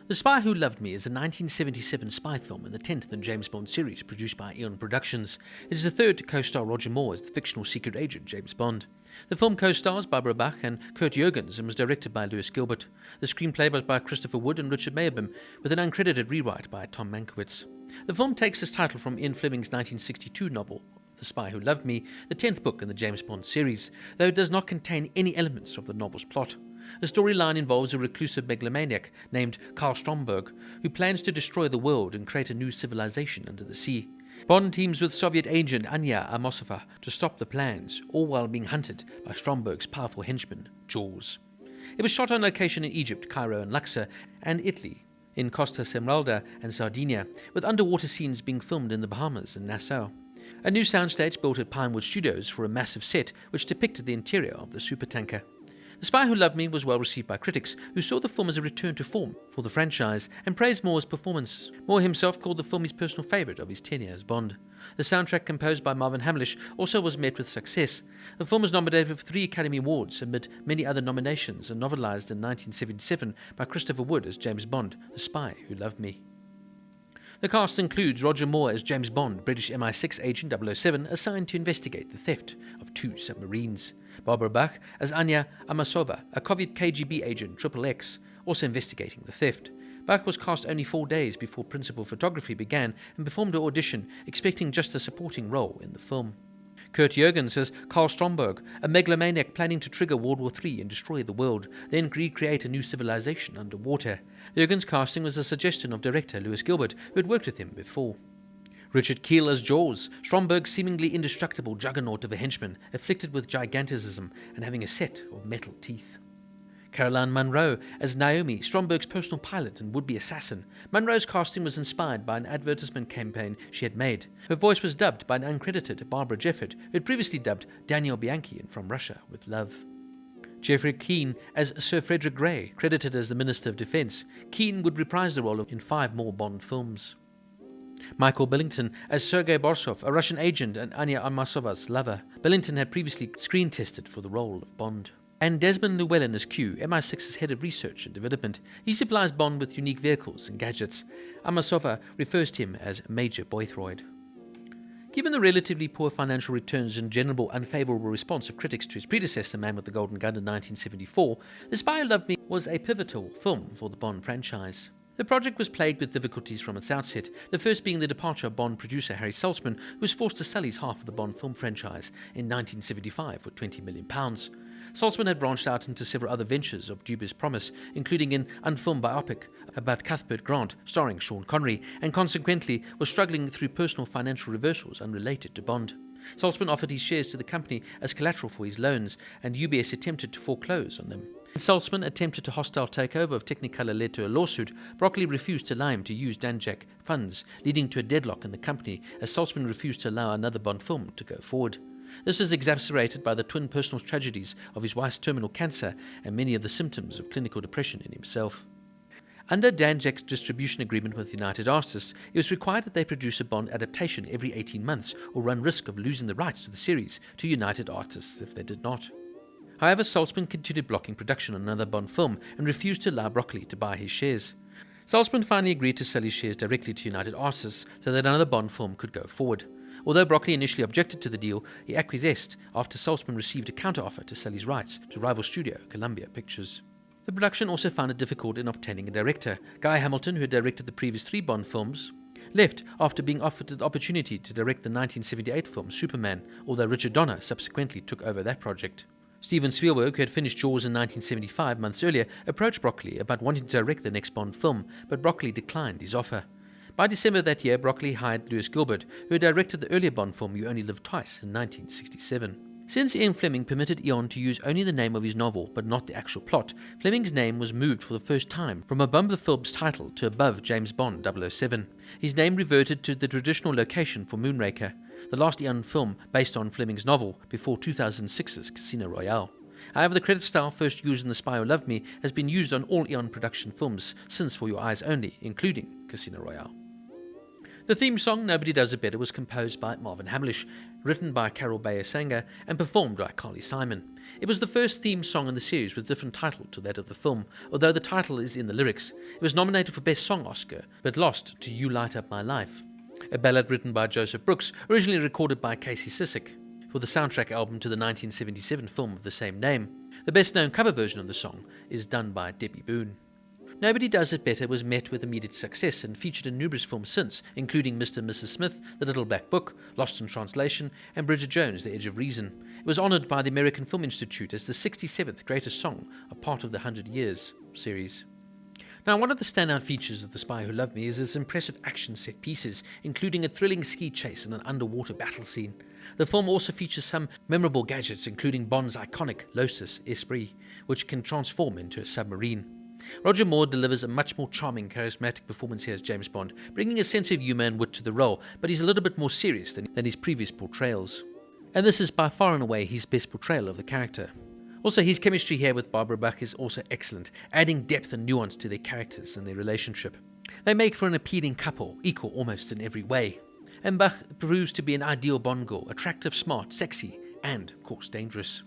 The Spy Who Loved Me is a 1977 spy film and the 10th in the James Bond series produced by Eon Productions. It is the third to co-star Roger Moore as the fictional secret agent James Bond. The film co-stars Barbara Bach and Curt Jürgens and was directed by Lewis Gilbert. The screenplay was by Christopher Wood and Richard Maibaum, with an uncredited rewrite by Tom Mankiewicz. The film takes its title from Ian Fleming's 1962 novel, The Spy Who Loved Me, the 10th book in the James Bond series, though it does not contain any elements of the novel's plot. The storyline involves a reclusive megalomaniac named Karl Stromberg, who plans to destroy the world and create a new civilization under the sea. Bond teams with Soviet agent Anya Amasova to stop the plans, all while being hunted by Stromberg's powerful henchman, Jaws. It was shot on location in Egypt, Cairo and Luxor, and Italy, in Costa Smeralda and Sardinia, with underwater scenes being filmed in the Bahamas and Nassau. A new soundstage built at Pinewood Studios for a massive set which depicted the interior of the supertanker. The Spy Who Loved Me was well received by critics, who saw the film as a return to form for the franchise and praised Moore's performance. Moore himself called the film his personal favourite of his tenure as Bond. The soundtrack, composed by Marvin Hamlish, also was met with success. The film was nominated for 3 Academy Awards amid many other nominations and novelised in 1977 by Christopher Wood as James Bond, The Spy Who Loved Me. The cast includes Roger Moore as James Bond, British MI6 agent 007 assigned to investigate the theft of 2 submarines. Barbara Bach as Anya Amasova, a Soviet KGB agent XXX, also investigating the theft. Bach was cast only 4 days before principal photography began and performed her audition, expecting just a supporting role in the film. Curt Jürgens as Karl Stromberg, a megalomaniac planning to trigger World War III and destroy the world, then recreate a new civilization underwater. Jürgens' casting was a suggestion of director Lewis Gilbert, who had worked with him before. Richard Kiel as Jaws, Stromberg's seemingly indestructible juggernaut of a henchman, afflicted with gigantism and having a set of metal teeth. Caroline Munro as Naomi, Stromberg's personal pilot and would-be assassin. Munro's casting was inspired by an advertisement campaign she had made. Her voice was dubbed by an uncredited Barbara Jeffert, who had previously dubbed Daniel Bianchi in From Russia with Love. Geoffrey Keane as Sir Frederick Grey, credited as the Minister of Defence. Keane would reprise the role in 5 more Bond films. Michael Billington as Sergei Borsov, a Russian agent and Anya Amasova's lover. Billington had previously screen tested for the role of Bond. And Desmond Llewellyn as Q, MI6's head of research and development. He supplies Bond with unique vehicles and gadgets. Amasova refers to him as Major Boythroyd. Given the relatively poor financial returns and general unfavourable response of critics to his predecessor, Man with the Golden Gun, in 1974, The Spy Who Loved Me was a pivotal film for the Bond franchise. The project was plagued with difficulties from its outset, the first being the departure of Bond producer Harry Saltzman, who was forced to sell his half of the Bond film franchise in 1975 for £20 million. Saltzman had branched out into several other ventures of dubious promise, including an unfilmed biopic about Cuthbert Grant, starring Sean Connery, and consequently was struggling through personal financial reversals unrelated to Bond. Saltzman offered his shares to the company as collateral for his loans, and UBS attempted to foreclose on them. When Saltzman attempted a hostile takeover of Technicolor led to a lawsuit, Broccoli refused to allow him to use Danjak funds, leading to a deadlock in the company as Saltzman refused to allow another Bond film to go forward. This was exacerbated by the twin personal tragedies of his wife's terminal cancer and many of the symptoms of clinical depression in himself. Under Danjak's distribution agreement with United Artists, it was required that they produce a Bond adaptation every 18 months or run risk of losing the rights to the series to United Artists if they did not. However, Saltzman continued blocking production on another Bond film and refused to allow Broccoli to buy his shares. Saltzman finally agreed to sell his shares directly to United Artists so that another Bond film could go forward. Although Broccoli initially objected to the deal, he acquiesced after Saltzman received a counteroffer to sell his rights to rival studio Columbia Pictures. The production also found it difficult in obtaining a director. Guy Hamilton, who had directed the previous 3 Bond films, left after being offered the opportunity to direct the 1978 film Superman, although Richard Donner subsequently took over that project. Steven Spielberg, who had finished Jaws in 1975 months earlier, approached Broccoli about wanting to direct the next Bond film, but Broccoli declined his offer. By December that year, Broccoli hired Lewis Gilbert, who had directed the earlier Bond film You Only Live Twice in 1967. Since Ian Fleming permitted Eon to use only the name of his novel but not the actual plot, Fleming's name was moved for the first time from above the film's title to above James Bond 007. His name reverted to the traditional location for Moonraker, the last Eon film based on Fleming's novel before 2006's Casino Royale. However, the credit style first used in The Spy Who Loved Me has been used on all Eon production films since For Your Eyes Only, including Casino Royale. The theme song, Nobody Does It Better, was composed by Marvin Hamlish, written by Carol Bayer-Sanger, and performed by Carly Simon. It was the first theme song in the series with a different title to that of the film, although the title is in the lyrics. It was nominated for Best Song Oscar, but lost to You Light Up My Life, a ballad written by Joseph Brooks, originally recorded by Casey Sissick for the soundtrack album to the 1977 film of the same name. The best-known cover version of the song is done by Debbie Boone. Nobody Does It Better was met with immediate success and featured in numerous films since, including Mr. and Mrs. Smith, The Little Black Book, Lost in Translation, and Bridget Jones' The Edge of Reason. It was honoured by the American Film Institute as the 67th greatest song, a part of the 100 Years series. Now, one of the standout features of The Spy Who Loved Me is its impressive action set pieces, including a thrilling ski chase and an underwater battle scene. The film also features some memorable gadgets, including Bond's iconic Lotus Esprit, which can transform into a submarine. Roger Moore delivers a much more charming, charismatic performance here as James Bond, bringing a sense of humour and wit to the role, but he's a little bit more serious than his previous portrayals. And this is by far and away his best portrayal of the character. Also, his chemistry here with Barbara Bach is also excellent, adding depth and nuance to their characters and their relationship. They make for an appealing couple, equal almost in every way. And Bach proves to be an ideal Bond girl, attractive, smart, sexy, and, of course, dangerous.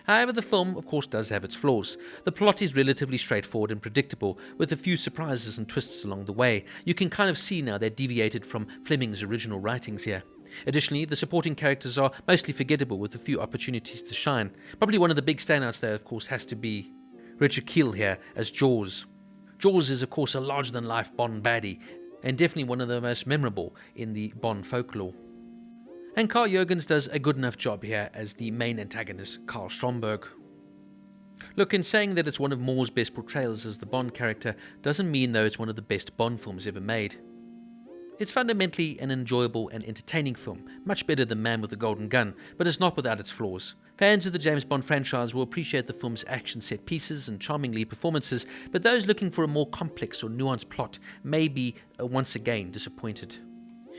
However, the film, of course, does have its flaws. The plot is relatively straightforward and predictable, with a few surprises and twists along the way. You can kind of see now they're deviated from Fleming's original writings here. Additionally, the supporting characters are mostly forgettable, with a few opportunities to shine. Probably one of the big standouts there, of course, has to be Richard Kiel here as Jaws. Jaws is, of course, a larger-than-life Bond baddie, and definitely one of the most memorable in the Bond folklore. And Carl Jürgens does a good enough job here as the main antagonist, Karl Stromberg. Look, in saying that it's one of Moore's best portrayals as the Bond character doesn't mean, though, it's one of the best Bond films ever made. It's fundamentally an enjoyable and entertaining film, much better than Man with the Golden Gun, but it's not without its flaws. Fans of the James Bond franchise will appreciate the film's action set pieces and charming lead performances, but those looking for a more complex or nuanced plot may be once again disappointed.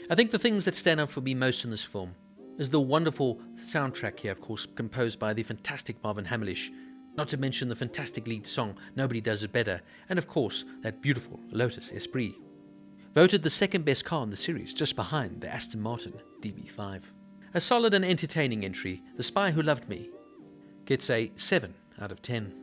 I think the things that stand out for me most in this film is the wonderful soundtrack here, of course, composed by the fantastic Marvin Hamlish, not to mention the fantastic lead song, Nobody Does It Better, and of course, that beautiful Lotus Esprit. Voted the second best car in the series, just behind the Aston Martin DB5. A solid and entertaining entry, The Spy Who Loved Me gets a 7 out of 10.